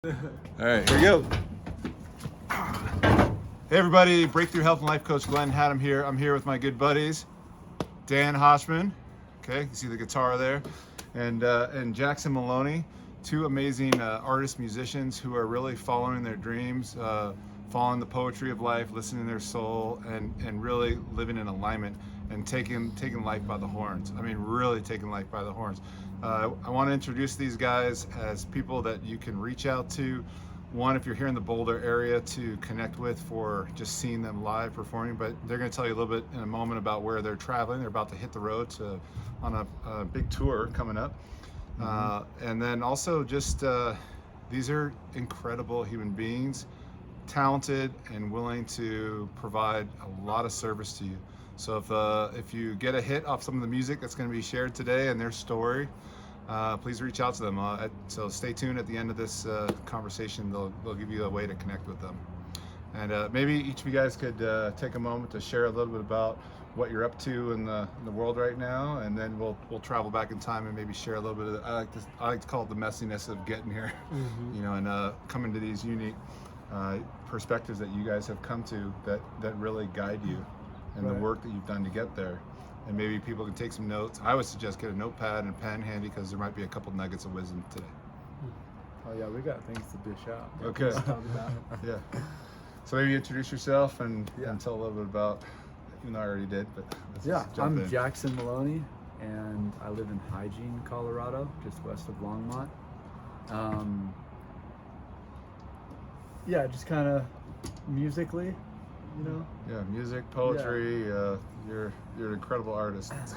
All right, here we go. Hey everybody, Breakthrough Health and Life Coach Glenn Hattem here. I'm here with my good buddies, Dan Hochman, okay, you see the guitar there, and Jackson Maloney, two amazing artists, musicians who are really following their dreams, following the poetry of life, listening to their soul, and really living in alignment and taking life by the horns. I mean, really taking life by the horns. I want to introduce these guys as people that you can reach out to. One, if you're here in the Boulder area, to connect with for just seeing them live performing, but they're going to tell you a little bit in a moment about where they're traveling. They're about to hit the road on a big tour coming up. And then also just these are incredible human beings, talented and willing to provide a lot of service to you. So if you get a hit off some of the music that's going to be shared today and their story, please reach out to them. So stay tuned at the end of this conversation. They'll give you a way to connect with them. And maybe each of you guys could take a moment to share a little bit about what you're up to in the world right now, and then we'll travel back in time and maybe share a little bit of I like to call it the messiness of getting here, you know, and coming to these unique perspectives that you guys have come to that really guide you in the work that you've done to get there. And maybe people can take some notes. I would suggest get a notepad and pen handy because there might be a couple nuggets of wisdom today. Oh yeah, we got things to dish out. Okay. Yeah. So maybe introduce yourself and tell a little bit about, even though I already did, but let's just jump in. I'm Jackson Maloney, and I live in Hygiene, Colorado, just west of Longmont. Yeah, just kind of musically, you know. Yeah, music, poetry. You're an incredible artist. It's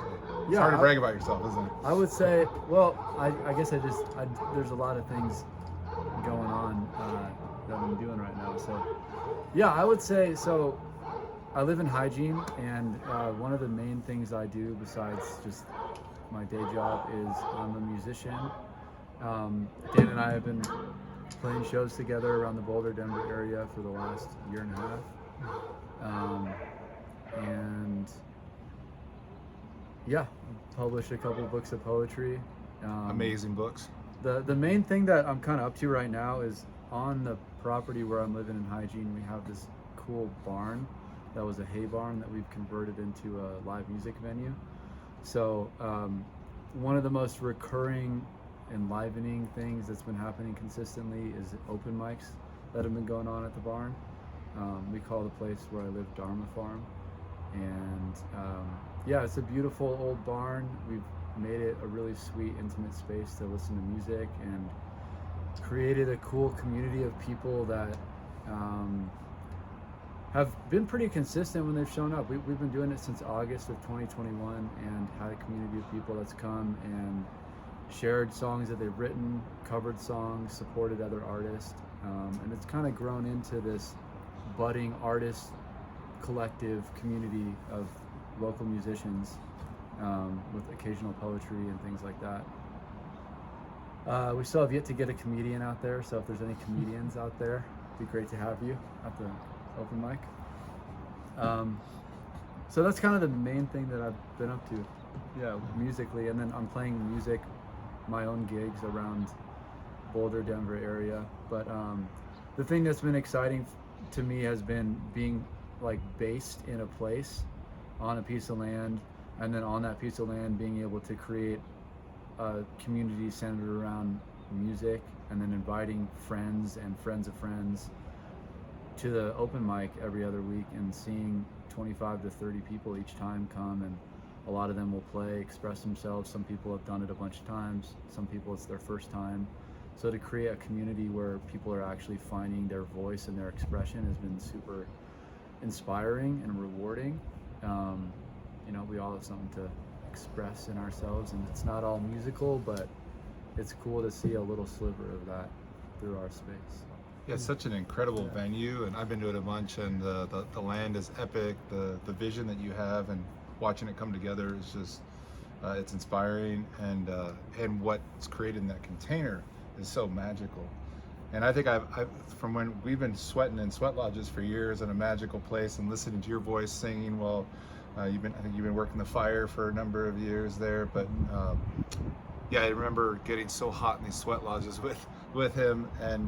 Yeah, hard to brag about yourself, isn't it? I would say, well, I guess there's a lot of things going on that I'm doing right now. So, yeah, I would say, so I live in Hygiene, and one of the main things I do besides just my day job is I'm a musician. Dan and I have been playing shows together around the Boulder, Denver area for the last year and a half. And yeah, published a couple books of poetry. Amazing books. The main thing that I'm kind of up to right now is on the property where I'm living in Hygiene, we have this cool barn that was a hay barn that we've converted into a live music venue. So one of the most recurring enlivening things that's been happening consistently is open mics that have been going on at the barn. We call the place where I live Dharma Farm. And yeah, it's a beautiful old barn. We've made it a really sweet, intimate space to listen to music, and created a cool community of people that have been pretty consistent when they've shown up. We've been doing it since August of 2021 and had a community of people that's come and shared songs that they've written, covered songs, supported other artists. And it's kind of grown into this budding artist collective community of local musicians with occasional poetry and things like that. We still have yet to get a comedian out there, so if there's any comedians out there, it'd be great to have you at the open mic. So that's kind of the main thing that I've been up to, yeah, musically. And then I'm playing music, my own gigs around Boulder, Denver area. But the thing that's been exciting to me has been being like based in a place on a piece of land, and then on that piece of land being able to create a community centered around music, and then inviting friends and friends of friends to the open mic every other week, and seeing 25 to 30 people each time come, and a lot of them will play, express themselves. Some people have done it a bunch of times, some people it's their first time. So to create a community where people are actually finding their voice and their expression has been super inspiring and rewarding. You know, we all have something to express in ourselves, and it's not all musical, but it's cool to see a little sliver of that through our space. Yeah, it's such an incredible venue, and I've been to it a bunch, and the land is epic. The vision that you have and watching it come together is just it's inspiring, and what's created in that container is so magical. And I think I've from when we've been sweating in sweat lodges for years in a magical place and listening to your voice singing while I think you've been working the fire for a number of years there. But yeah, I remember getting so hot in these sweat lodges with with him and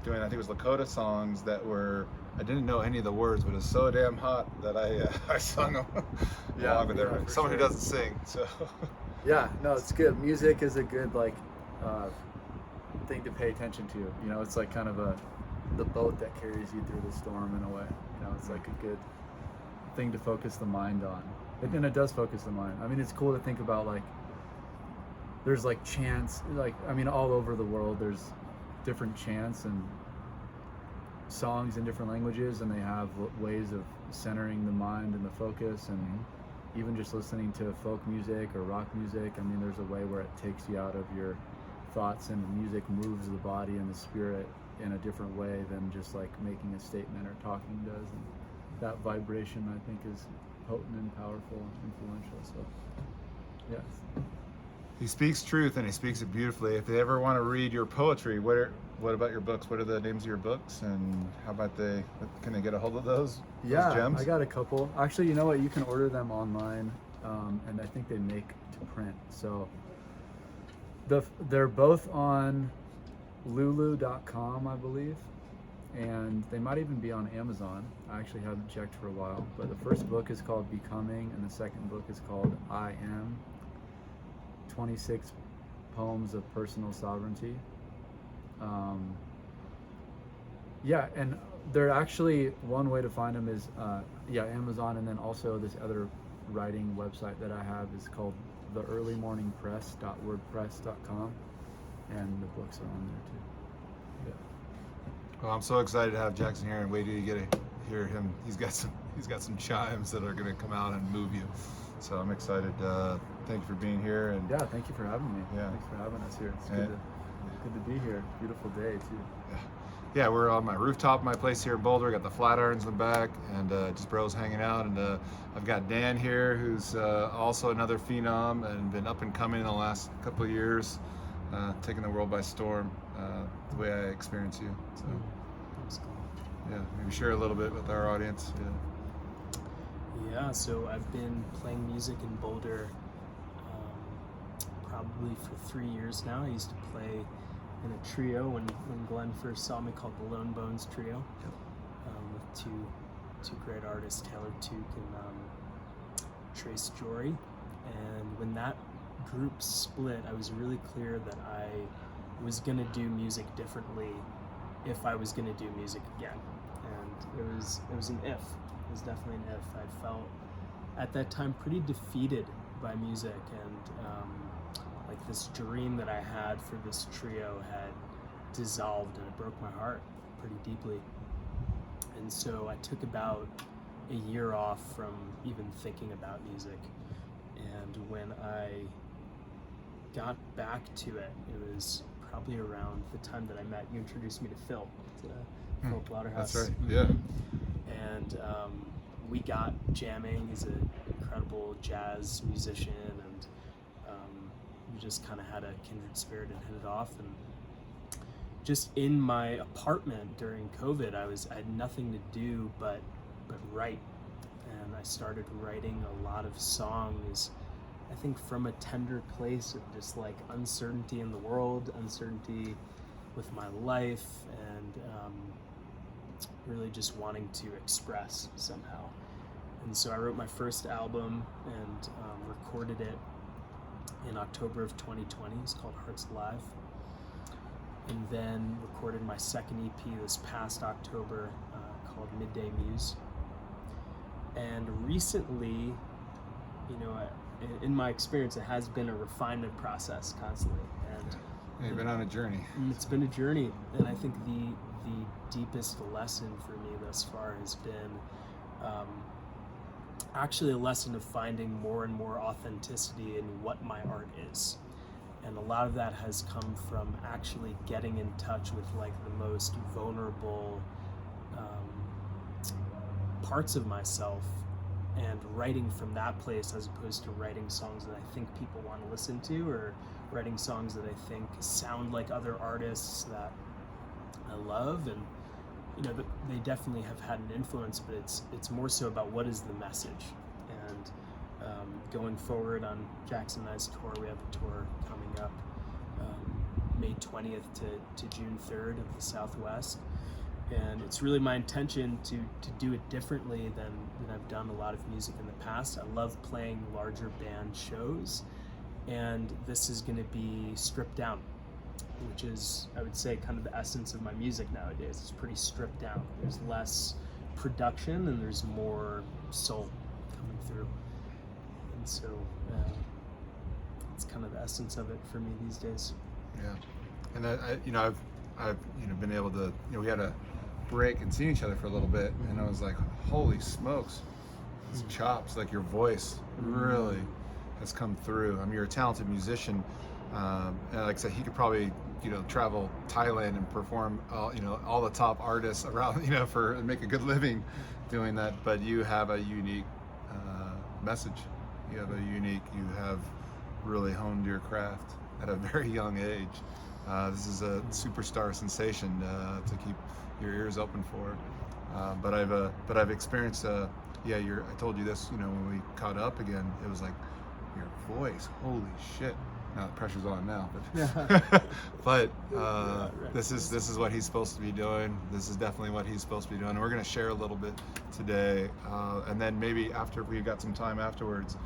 doing, I think it was Lakota songs that were, I didn't know any of the words, but it was so damn hot that I sung them along with everybody. Someone who doesn't sing, so. Yeah, no, it's good. Music is a good thing to pay attention to. You know, it's like kind of the boat that carries you through the storm in a way. You know, it's like a good thing to focus the mind on. And it does focus the mind. I mean, it's cool to think about, like, there's like chants, like, I mean, all over the world there's different chants and songs in different languages, and they have ways of centering the mind and the focus. And even just listening to folk music or rock music, I mean, there's a way where it takes you out of your thoughts, and music moves the body and the spirit in a different way than just like making a statement or talking does. And that vibration, I think, is potent and powerful and influential. So yes, he speaks truth, and he speaks it beautifully. If they ever want to read your poetry, what about your books? What are the names of your books, and how about can they get a hold of those? Yeah, those gems? I got a couple. Actually, you know what? You can order them online, and I think they make to print. So they're both on lulu.com, I believe, and they might even be on Amazon. I actually haven't checked for a while, but the first book is called Becoming, and the second book is called I Am, 26 Poems of Personal Sovereignty. Yeah, and they're actually, one way to find them is Amazon, and then also this other writing website that I have is called theearlymorningpress.wordpress.com, and the books are on there too. Yeah. Well, I'm so excited to have Jackson here, and wait till you get to hear him. He's got some chimes that are going to come out and move you. So I'm excited. Thank you for being here. And yeah, thank you for having me. Yeah. Thanks for having us here. It's good to be here. Beautiful day too. Yeah, we're on my rooftop, my place here in Boulder. Got the flat irons in the back, and just bros hanging out. And I've got Dan here, who's also another phenom and been up and coming in the last couple of years, taking the world by storm, the way I experience you. So, yeah, maybe share a little bit with our audience. Yeah, so I've been playing music in Boulder probably for 3 years now. I used to play in a trio when Glenn first saw me, called the Lone Bones Trio, with two great artists, Taylor Tuke and Trace Jory. And when that group split, I was really clear that I was going to do music differently if I was going to do music again. And it was an if. It was definitely an if. I felt at that time pretty defeated by music, and like this dream that I had for this trio had dissolved, and it broke my heart pretty deeply. And so I took about a year off from even thinking about music. And when I got back to it, it was probably around the time that I met you. Introduced me to Phil Lauderhouse. That's right. Yeah. And we got jamming. He's an incredible jazz musician, and we just kind of had a kindred spirit and hit it off. And just in my apartment during COVID, I had nothing to do but write, and I started writing a lot of songs, I think from a tender place of just like uncertainty in the world, uncertainty with my life, and really just wanting to express somehow. And so I wrote my first album and recorded it in October of 2020. It's called Hearts Alive. And then recorded my second EP this past October called Midday Muse. And recently, in my experience, it has been a refinement process constantly. And you've been on a journey. It's been a journey, and I think the deepest lesson for me thus far has been actually a lesson of finding more and more authenticity in what my art is. And a lot of that has come from actually getting in touch with like the most vulnerable parts of myself, and writing from that place, as opposed to writing songs that I think people want to listen to, or writing songs that I think sound like other artists that I love. And they definitely have had an influence, but it's more so about what is the message. And going forward on Jackson and I's tour, we have a tour coming up. May 20th to June 3rd of the Southwest. And it's really my intention to do it differently than I've done a lot of music in the past. I love playing larger band shows, and this is going to be stripped down, which is, I would say, kind of the essence of my music nowadays. It's pretty stripped down. There's less production and there's more soul coming through. And so it's kind of the essence of it for me these days. Yeah. And I've been able to, we had a break and seen each other for a little bit, and I was like, holy smokes, these chops, like your voice really has come through. I mean, you're a talented musician, and like I said, he could probably travel Thailand and perform all the top artists around, and make a good living doing that. But you have a unique message. You have really honed your craft at a very young age. This is a superstar sensation to keep your ears open for. But I've experienced. I told you this. When we caught up again, it was like your voice. Holy shit! Now the pressure's on now. But this is what he's supposed to be doing. This is definitely what he's supposed to be doing. And we're gonna share a little bit today, and then maybe after we've got some time afterwards,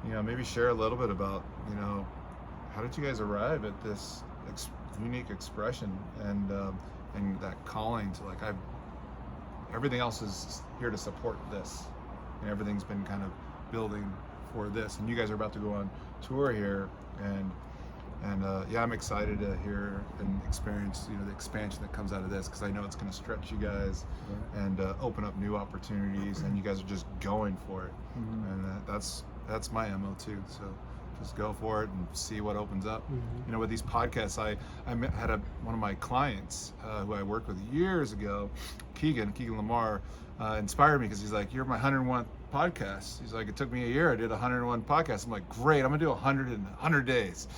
maybe share a little bit about how did you guys arrive at this unique expression and that calling to everything else is here to support this, and everything's been kind of building for this, and you guys are about to go on tour here, and I'm excited to hear and experience the expansion that comes out of this, because I know it's going to stretch you guys and open up new opportunities, and you guys are just going for it. And that's my MO too. So just go for it and see what opens up. With these podcasts, I had one of my clients who I worked with years ago, Keegan Lamar, inspired me because he's like, you're my 101th podcast. He's like, it took me a year. I did 101 podcasts. I'm like, great, I'm gonna do 100 in 100 days.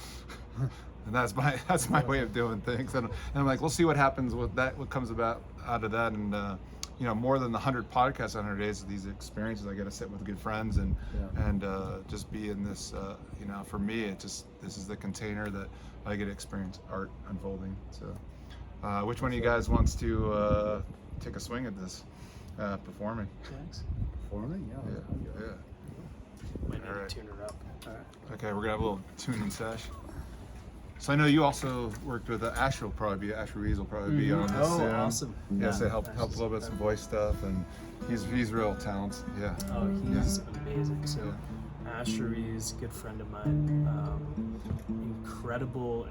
And that's my way of doing things. And I'm like, we'll see what happens with that, what comes out of that. And more than the 100 podcasts, 100 days of these experiences, I get to sit with good friends and just be in this. For me, this is the container that I get to experience art unfolding. So, which one of you guys wants to take a swing at this performing? Thanks. Performing? Yeah. Might need All right. to tune her up. All right. Okay, we're gonna have a little tuning sesh. So I know you also worked with Asher will probably be on this soon. Awesome. Yeah, so help a little bit some voice stuff, and he's real talented. Yeah. Oh, he's amazing. So Asher is a good friend of mine. Incredible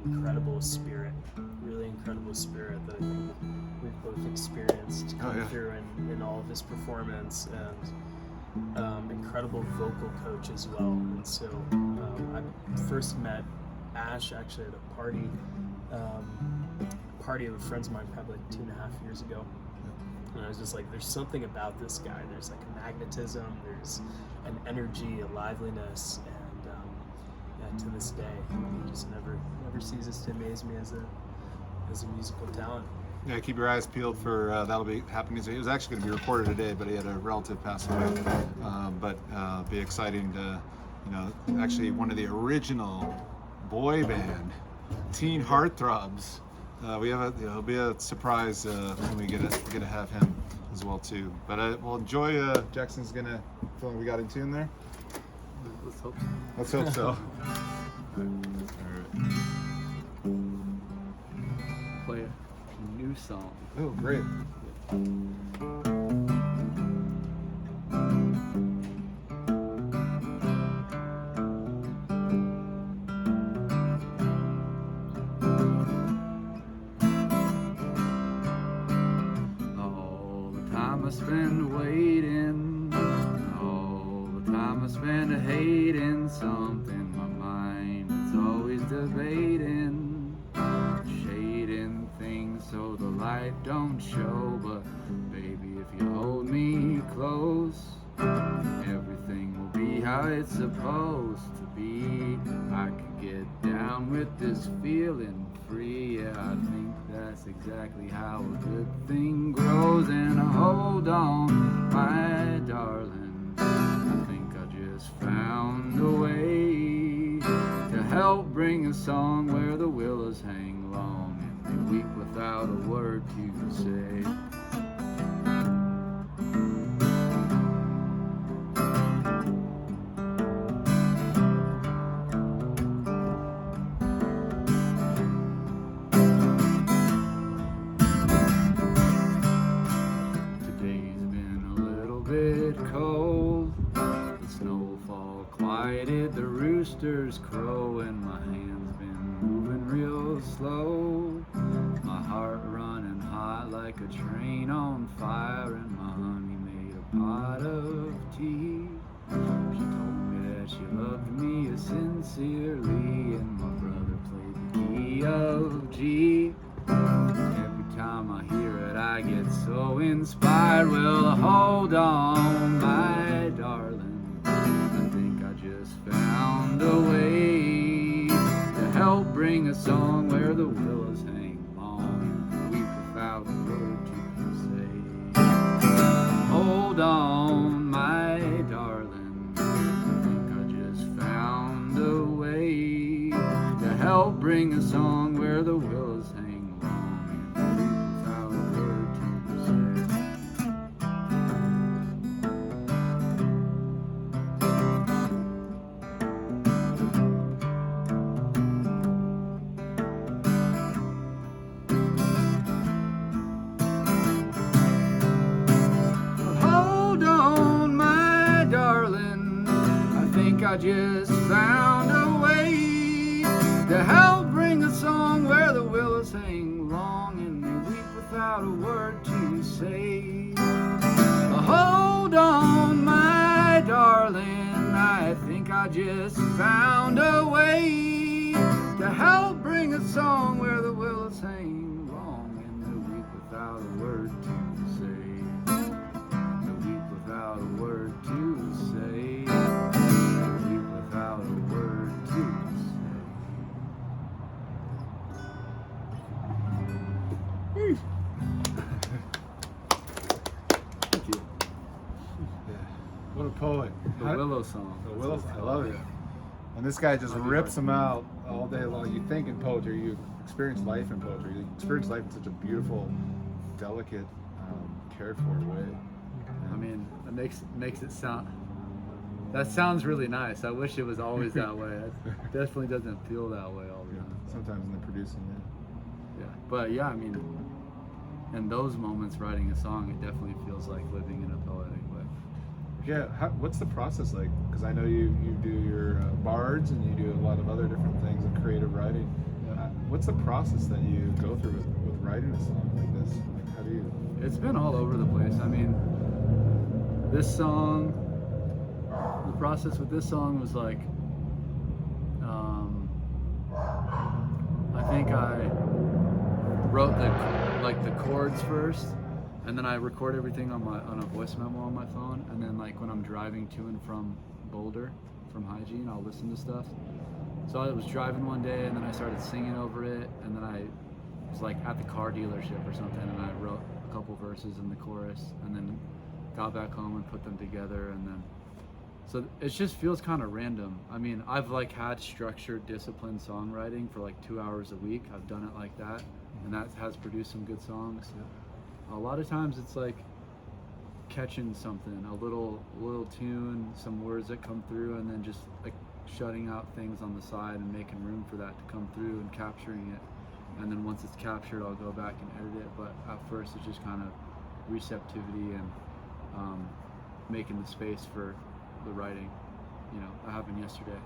spirit. Really incredible spirit that I think we've both experienced come through in all of his performance, and incredible vocal coach as well. And so I first met Ash actually at a party of friends of mine probably like 2.5 years ago, and I was just like, there's something about this guy. There's like a magnetism, there's an energy, a liveliness, and to this day he just never ceases to amaze me as a musical talent. Yeah, keep your eyes peeled for that'll be happening. It was actually going to be recorded today, but he had a relative pass away. But be exciting to, actually one of the original boy band, Teen Heartthrobs. It'll be a surprise when we get to have him as well too. But we'll enjoy. Jackson's gonna. Feel like we got in tune there. Let's hope so. Let's hope so. All right. Play a new song. Oh, great. All the time I spend waiting, all the time I spend hating something. My mind is always debating, shading things so the light don't show. But baby, if you hold me close, everything will be how it's supposed to be. I could get down with this feeling free. Yeah, I think that's exactly how a good thing grows. And hold on, my darling, I think I just found a way to help bring a song where the willows hang hang long, and they weep without a word to say. Today's been a little bit cold. The snowfall quieted the rooster's crow, and my hand's been moving real slow. My heart running hot like a train on fire, and my honey made a pot of tea. She told me that she loved me sincerely, and my brother played the key of G. Every time I hear it, I get so inspired. Well, hold on, my darling. I think I just found a way to help bring a song where the willows hang long and weep without a word to say. Hold on, my darling. I think I just found a way to help bring a song where the willows hang long and weep without a word to say. Hold on, my darling. I think I just found a way to help bring a song where the willows hang long and they weep without a word to say. Hold on, my darling. I think I just found a way to help bring a song where the willows hang long and they weep without a word to say. They weep without a word to say. They weep without a word to say. Thank you. Yeah. What a poet. The Willow song. The Willow, I love it. And this guy just rips them out all day long. You think in poetry, you experience life in poetry. You experience life in such a beautiful, delicate, cared for way. I mean, it makes it sound. That sounds really nice. I wish it was always that way. It definitely doesn't feel that way all the Yeah, time. sometimes in the producing, Yeah, but yeah, I mean, in those moments, writing a song, it definitely feels like living in a poetic way. yeah. What's the process like? Because I know you do your bards and you do a lot of other different things of creative writing. What's the process that you go through with writing a song like this? Like, how do you? It's been all over the place. I mean, this song, the process with this song was like, I think I wrote the chords first, and then I record everything on a voice memo on my phone, and then like when I'm driving to and from Boulder from Hygiene, I'll listen to stuff. So I was driving one day, and then I started singing over it, and then I was like at the car dealership or something, and I wrote a couple verses in the chorus, and then got back home and put them together, and then so it just feels kind of random. I mean, I've like had structured, disciplined songwriting for like 2 hours a week. I've done it like that, and that has produced some good songs. A lot of times it's like catching something, a little tune, some words that come through, and then just like shutting out things on the side and making room for that to come through and capturing it. And then once it's captured, I'll go back and edit it. But at first, it's just kind of receptivity and making the space for the writing. You know, that happened yesterday.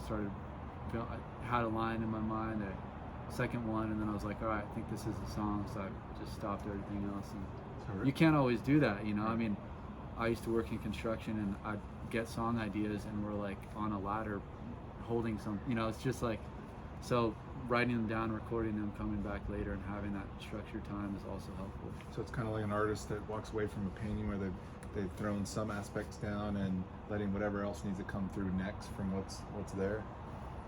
I had a line in my mind, a second one, and then I was like, all right, I think this is the song. So I just stopped everything else. And you can't always do that, you know. I mean, I used to work in construction, and I'd get song ideas, and we're like on a ladder holding some, you know, it's just like, so writing them down, recording them, coming back later, and having that structured time is also helpful. So it's kind of like an artist that walks away from a painting where they've thrown some aspects down and letting whatever else needs to come through next from what's there.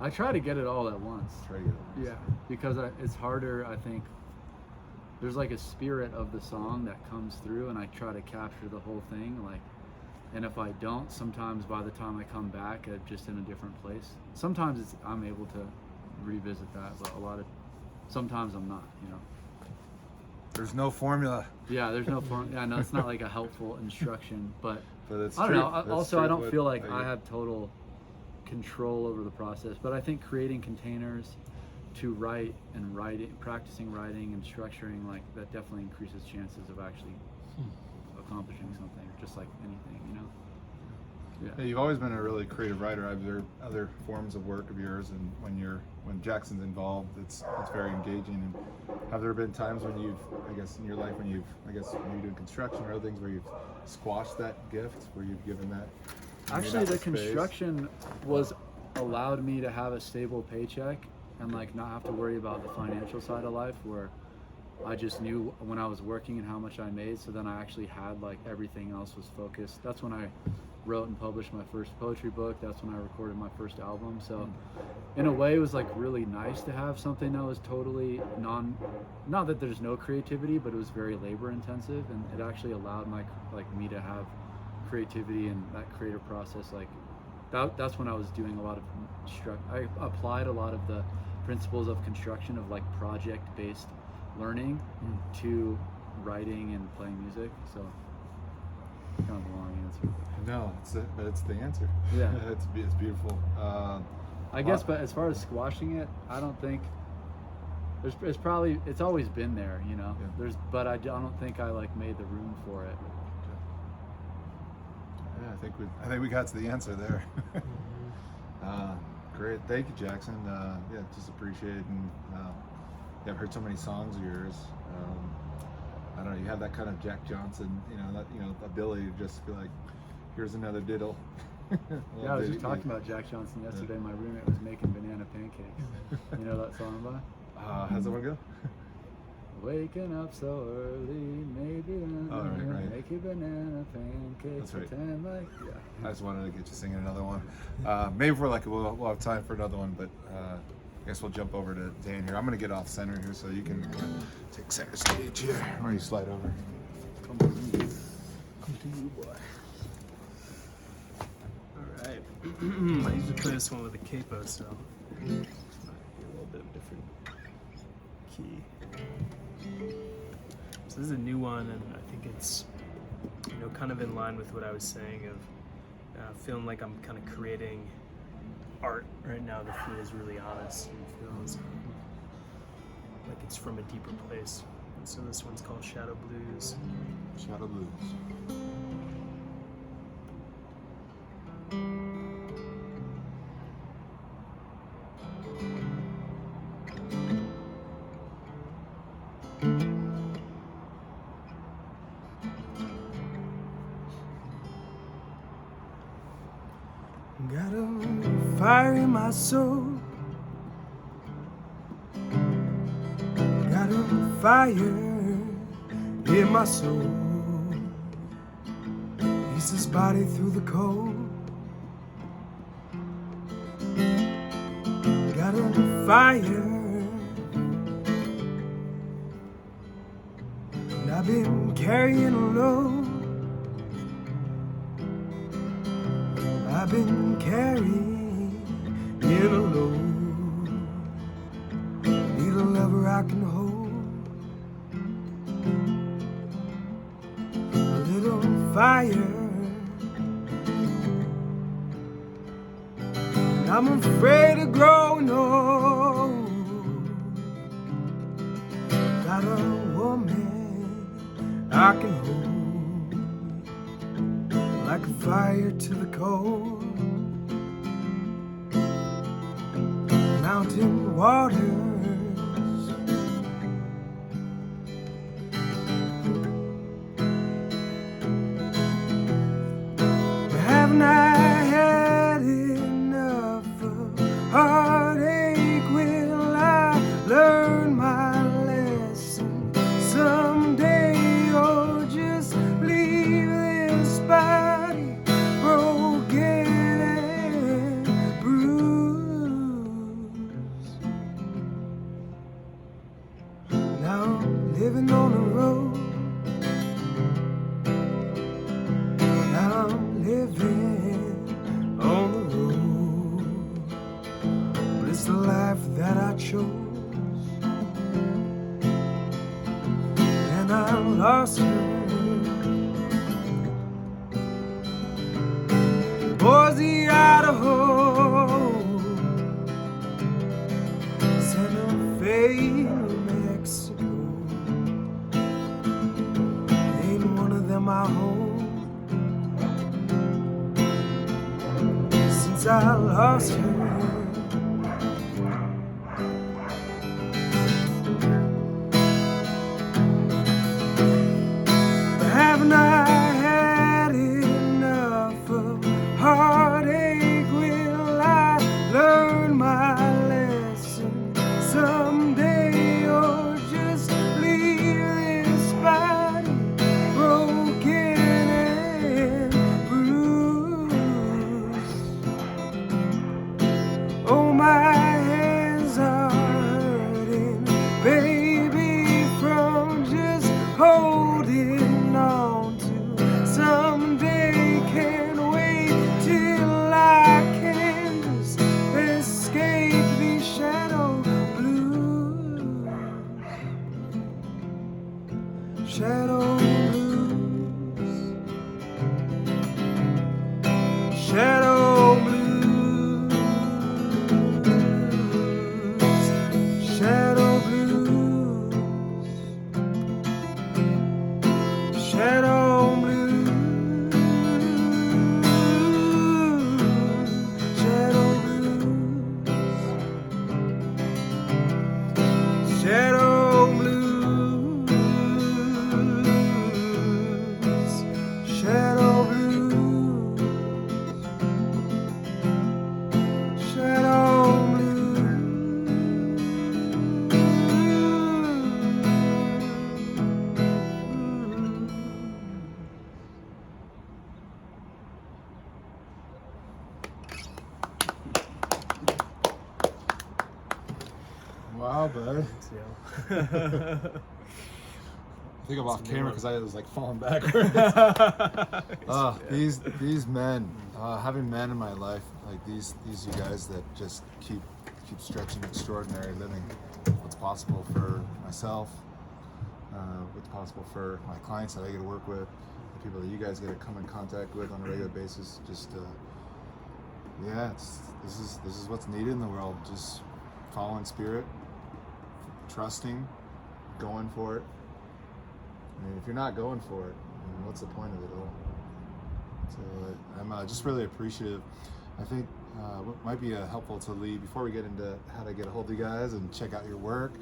I try to get it all at once. Yeah, because it's harder, I think. There's like a spirit of the song that comes through, and I try to capture the whole thing. Like, and if I don't, sometimes by the time I come back, I'm just in a different place. Sometimes I'm able to revisit that, but a lot of sometimes I'm not, you know. There's no formula. Yeah, there's no form. Yeah, no, it's not like a helpful instruction, but it's I don't true. know. That's Also, true. I don't feel like What- I have total control over the process, but I think creating containers to write and writing, practicing writing and structuring, like that definitely increases chances of actually accomplishing something, just like anything, you know. Yeah, you've always been a really creative writer. I've observed other forms of work of yours, and when Jackson's involved, it's very engaging. And have there been times when you've, I guess, in your life when you've, I guess, maybe doing construction or other things where you've squashed that gift, where you've given that? Actually, the construction was allowed me to have a stable paycheck and like not have to worry about the financial side of life, where I just knew when I was working and how much I made. So then I actually had like everything else was focused. That's when I wrote and published my first poetry book. That's when I recorded my first album. So in a way, it was like really nice to have something that was totally not that there's no creativity, but it was very labor intensive, and it actually allowed me to have creativity and that creative process. Like that's when I was doing a lot of I applied a lot of the principles of construction, of like project-based learning to writing and playing music. So kind of a long answer. No, it's the answer. Yeah. it's beautiful. I guess, but as far as squashing it, I don't think it's always been there, you know. Yeah. But I don't think I like made the room for it. Yeah, I think we got to the answer there. Great, thank you, Jackson. Yeah, just appreciate it. And yeah, I've heard so many songs of yours. I don't know, you have that kind of Jack Johnson, ability to just be like, here's another diddle. Yeah, I was just talking about Jack Johnson yesterday. My roommate was making banana pancakes. You know that song about? How's that one go? Waking up so early, maybe right. make you banana pancakes. That's right. Pretend like, yeah. I just wanted to get you singing another one. Maybe we'll have time for another one, but I guess we'll jump over to Dan here. I'm going to get off center here so you can take center stage here. Or you slide over. Come to you, boy. All right. I usually play this one with a capo, so might be a little bit of a different key. So this is a new one, and I think it's kind of in line with what I was saying of feeling like I'm kind of creating art right now that feels really honest and feels like it's from a deeper place. And so this one's called Shadow Blues. Shadow Blues. Got a fire in my soul. Got a fire in my soul. Eats his body through the cold. Got a fire. And I've been carrying a load. I've been carrying in a load. Need a lover I can hold. A little fire. And I'm afraid of growing old. Got a woman I can hold. Like a fire to the cold. Mountain waters. Haven't I had enough of heartache? Will I learn my lesson someday, or just leave this body broken and bruised? Now I'm living on the road. Now I'm living lost her. Boise, Idaho, Santa Fe, New Mexico. Ain't one of them I hold since I lost her. But haven't I had enough of heartache? Will I learn my lesson someday, or just leave this body broken and bruised? Oh, my hands are hurting, baby, from just holding on to someday. Can't wait till I can just escape these shadow blues. Shadow blues. Shadow blues. Shadow blues. Shadow blues. Shadow blues. Shadow blues. Shadow blues. Shadow Wow, bud. Yeah. I think I'm off camera because I was like falling backwards. These men, having men in my life like these you guys that just keep stretching extraordinary living. What's possible for myself, what's possible for my clients that I get to work with, the people that you guys get to come in contact with on a regular basis. Just yeah, this is what's needed in the world. Just following spirit, trusting, going for it. I mean, if you're not going for it, I mean, what's the point of it all? So I'm just really appreciative. I think what might be helpful to lead before we get into how to get a hold of you guys and check out your work.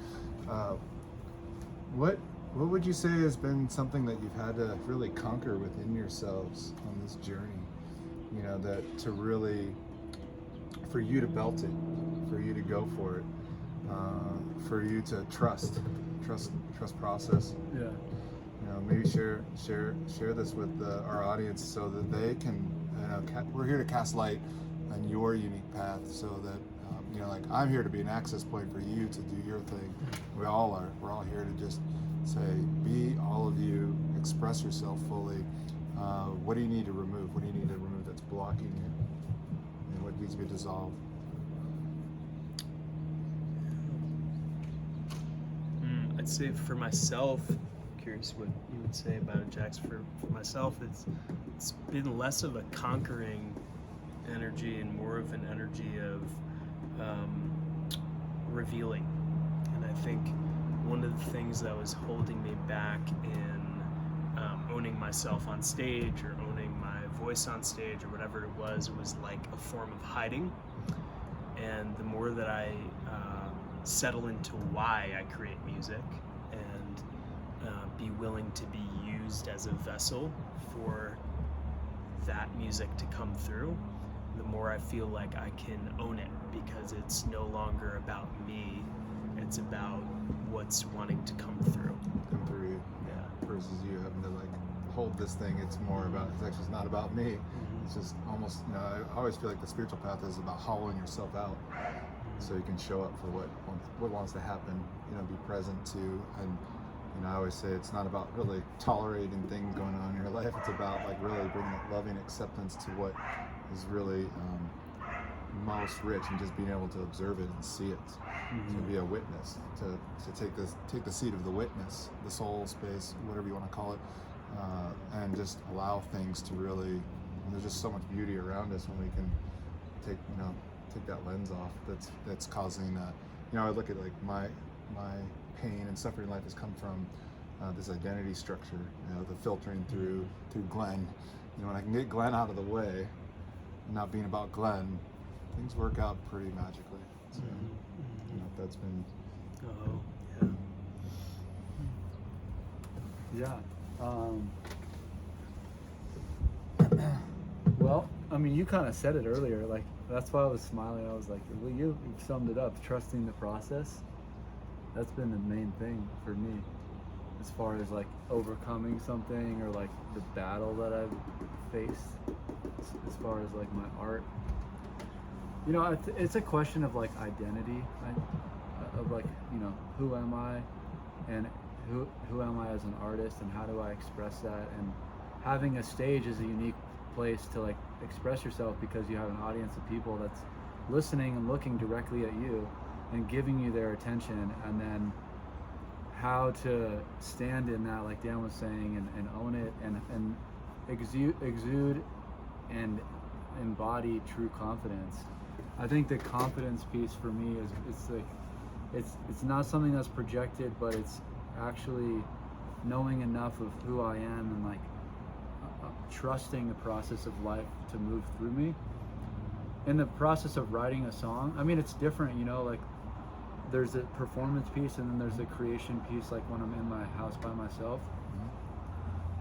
What would you say has been something that you've had to really conquer within yourselves on this journey? You know, that to really, for you to belt it, for you to go for it, for you to trust process. Yeah. You know, maybe share this with our audience so that they can. You know, we're here to cast light on your unique path, so that you know, like I'm here to be an access point for you to do your thing. We all are. We're all here to just say, be all of you, express yourself fully. What do you need to remove? What do you need to remove that's blocking you? And what needs to be dissolved? I'd say for myself, curious what you would say about it, Jax. For myself, it's been less of a conquering energy and more of an energy of revealing. And I think one of the things that was holding me back in owning myself on stage or owning my voice on stage or whatever it was like a form of hiding. And the more that I settle into why I create music and be willing to be used as a vessel for that music to come through, the more I feel like I can own it, because it's no longer about me, it's about what's wanting to come through. Come through you. Yeah. Versus you having to like hold this thing. It's more about, it's actually not about me. It's just almost, you know, I always feel like the spiritual path is about hollowing yourself out so you can show up for what wants to happen, you know, be present to. And you know, I always say it's not about really tolerating things going on in your life. It's about like really bringing that loving acceptance to what is really most rich in just being able to observe it and see it, to be a witness, to take the seat of the witness, the soul space, whatever you want to call it, and just allow things to really. And there's just so much beauty around us when we can take that lens off. That's causing. I look at like my pain and suffering in life has come from this identity structure. The filtering through Glenn. When I can get Glenn out of the way, not being about Glenn, things work out pretty magically. So, that's been. Oh, yeah. Yeah. Well, I mean, you kind of said it earlier. Like, that's why I was smiling. I was like, well, you've summed it up. Trusting the process. That's been the main thing for me, as far as like overcoming something or like the battle that I've faced. As far as like my art, it's a question of like identity, of like who am I, and who am I as an artist, and how do I express that? And having a stage is a unique place to like express yourself, because you have an audience of people that's listening and looking directly at you and giving you their attention, and then how to stand in that, like Dan was saying, and own it, and exude and embody true confidence. I think the confidence piece for me is it's not something that's projected, but it's actually knowing enough of who I am and like trusting the process of life to move through me. In the process of writing a song, I mean, it's different, like there's a performance piece and then there's a creation piece, like when I'm in my house by myself.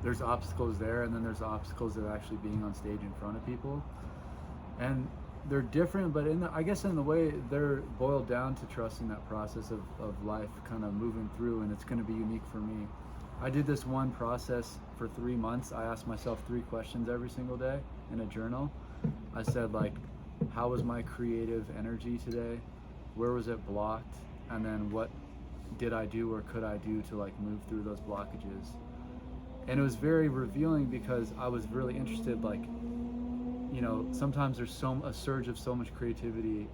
There's obstacles there, and then there's obstacles of actually being on stage in front of people. And they're different, but I guess in the way they're boiled down to trusting that process of life kind of moving through, and it's going to be unique for me. I did this one process for 3 months. I asked myself 3 questions every single day in a journal. I said, like, how was my creative energy today? Where was it blocked? And then what did I do or could I do to like move through those blockages? And it was very revealing, because I was really interested, like, sometimes there's a surge of so much creativity,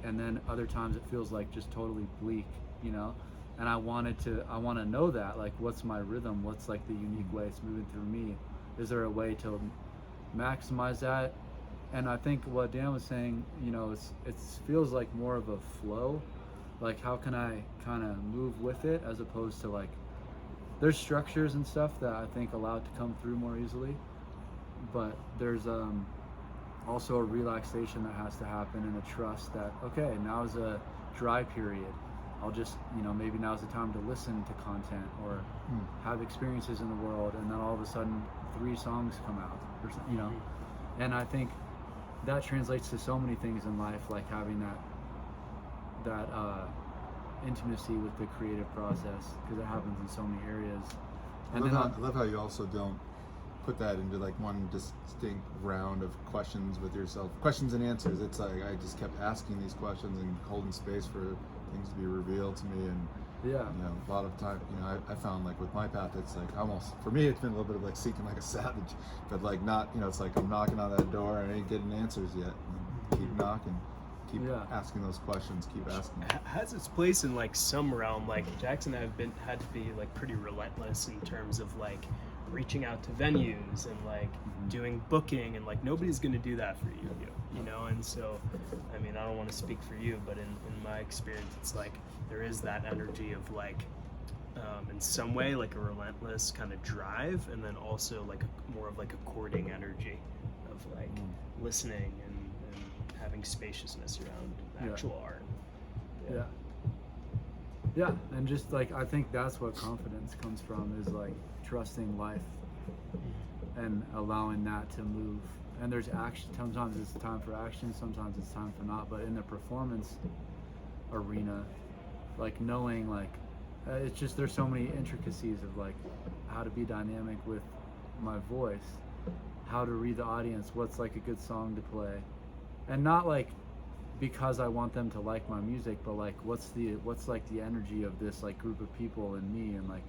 and then other times it feels like just totally bleak, and I want to know that, like, what's my rhythm? What's like the unique way it's moving through me? Is there a way to maximize that? And I think what Dan was saying, it feels like more of a flow. Like, how can I kind of move with it, as opposed to like, there's structures and stuff that I think allow it to come through more easily, but there's also a relaxation that has to happen, and a trust that, okay, now is a dry period. I'll just, maybe now's the time to listen to content or have experiences in the world, and then all of a sudden 3 songs come out, or And I think that translates to so many things in life, like having that intimacy with the creative process, because it happens in so many areas. And I love how you also don't put that into like one distinct round of questions with yourself, questions and answers. It's like I just kept asking these questions and holding space for things to be revealed to me. And a lot of time, I found like with my path, it's like almost, for me, it's been a little bit of like seeking like a savage, but like not, it's like I'm knocking on that door and I ain't getting answers yet. And keep knocking. Keep asking those questions. Keep asking. Has its place in like some realm. Like Jackson had to be like pretty relentless in terms of like reaching out to venues and like doing booking, and like nobody's gonna do that for you. And so, I mean, I don't want to speak for you, but in my experience, it's like there is that energy of like, in some way, like a relentless kind of drive, and then also like more of like a courting energy of like listening and having spaciousness around actual art. Yeah, and just like, I think that's what confidence comes from, is like trusting life and allowing that to move. And there's action, sometimes it's time for action, sometimes it's time for not, but in the performance arena, like knowing like, it's just, there's so many intricacies of like how to be dynamic with my voice, how to read the audience, what's like a good song to play. And not like because I want them to like my music, but like what's like the energy of this like group of people and me, and like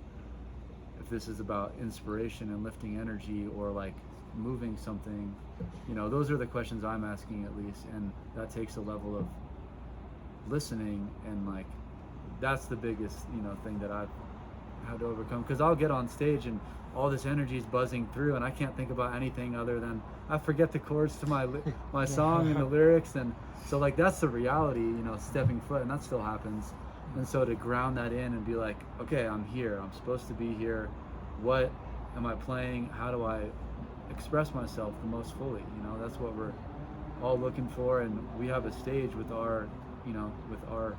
if this is about inspiration and lifting energy or like moving something, you know, those are the questions I'm asking at least, and that takes a level of listening, and like that's the biggest, you know, thing that I've had to overcome, because I'll get on stage and all this energy is buzzing through and I can't think about anything other than I forget the chords to my song and the lyrics, and so like that's the reality, you know, stepping foot, and that still happens. And so to ground that in and be like, okay, I'm here, I'm supposed to be here, what am I playing, how do I express myself the most fully, you know, that's what we're all looking for. And we have a stage with our, you know, with our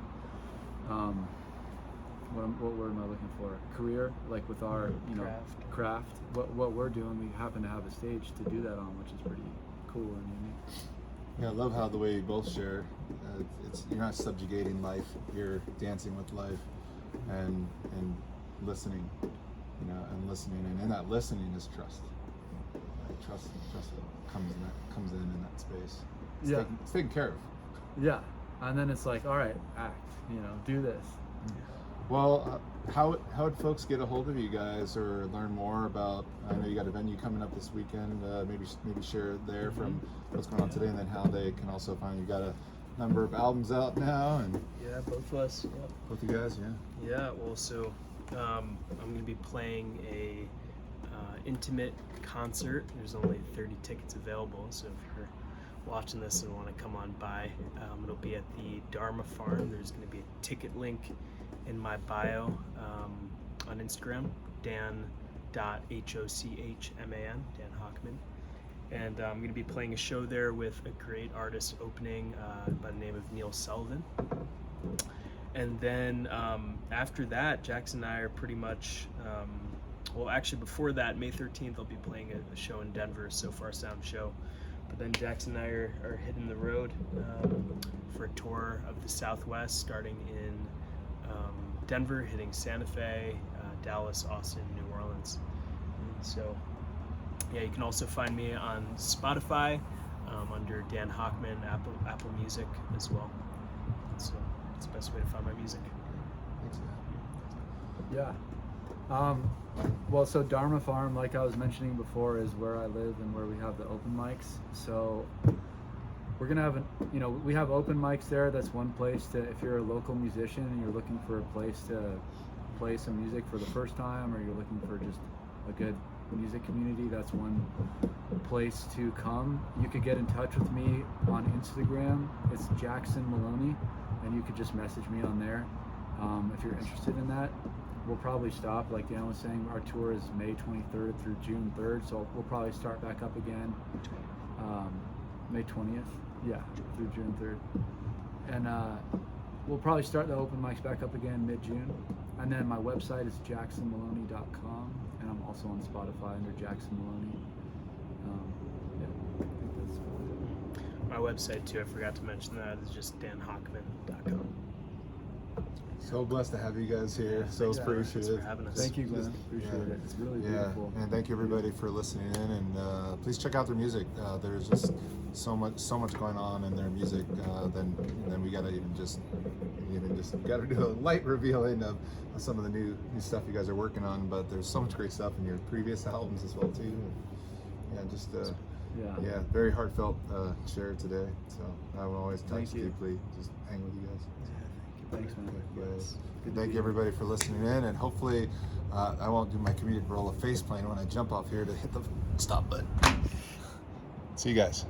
what word am I looking for? Career, like with our, you know, craft. What we're doing, we happen to have a stage to do that on, which is pretty cool and unique. Yeah, I love how the way you both share. It's you're not subjugating life. You're dancing with life, and listening, you know, and listening, and in that listening is trust. Like trust comes in that space. It's taken care of. Yeah, and then it's like, all right, act. You know, do this. Well, how would folks get a hold of you guys or learn more about? I know you got a venue coming up this weekend. Maybe share there from what's going on today, and then how they can also find you. Got a number of albums out now, and Yeah, both of us. Yep. both you guys, yeah. Yeah, well, so I'm going to be playing a intimate concert. There's only 30 tickets available, so if you're watching this and want to come on by, it'll be at the Dharma Farm. There's going to be a ticket link in my bio on Instagram, Dan.Hochman, Dan Hochman. And I'm going to be playing a show there with a great artist opening by the name of Neil Sullivan. And then after that, Jackson and I are pretty much, well, actually before that, May 13th, I'll be playing a show in Denver, So Far Sound show. But then Jackson and I are hitting the road for a tour of the Southwest, starting in Denver, hitting Santa Fe, Dallas, Austin, New Orleans. And so, yeah, you can also find me on Spotify under Dan Hochman, Apple Music as well. So it's the best way to find my music. Thanks, man. Yeah. Well, so Dharma Farm, like I was mentioning before, is where I live and where we have the open mics. So we're gonna have, we have open mics there. That's one place to, if you're a local musician and you're looking for a place to play some music for the first time, or you're looking for just a good music community, that's one place to come. You could get in touch with me on Instagram. It's Jackson Maloney, and you could just message me on there if you're interested in that. We'll probably stop, like Dan was saying, our tour is May 23rd through June 3rd, so we'll probably start back up again May 20th, yeah, through June 3rd. And we'll probably start the open mics back up again mid-June. And then my website is jacksonmaloney.com, and I'm also on Spotify under Jackson Maloney. Yeah, I think that's My website too, I forgot to mention that, is just danhochman.com. So blessed to have you guys here. So Thanks appreciative. for having us. Thank you, Glenn. Appreciate it. It's really beautiful. And thank you everybody for listening in, and please check out their music. There's just so much going on in their music. Then we gotta gotta do a light revealing of some of the new stuff you guys are working on. But there's so much great stuff in your previous albums as well too. And, yeah, very heartfelt share today. So I will always touch deeply. Just hang with you guys. Thanks, man. Yes. Thank you everybody for listening in, and hopefully I won't do my comedic role of face playing when I jump off here to hit the stop button. See you guys.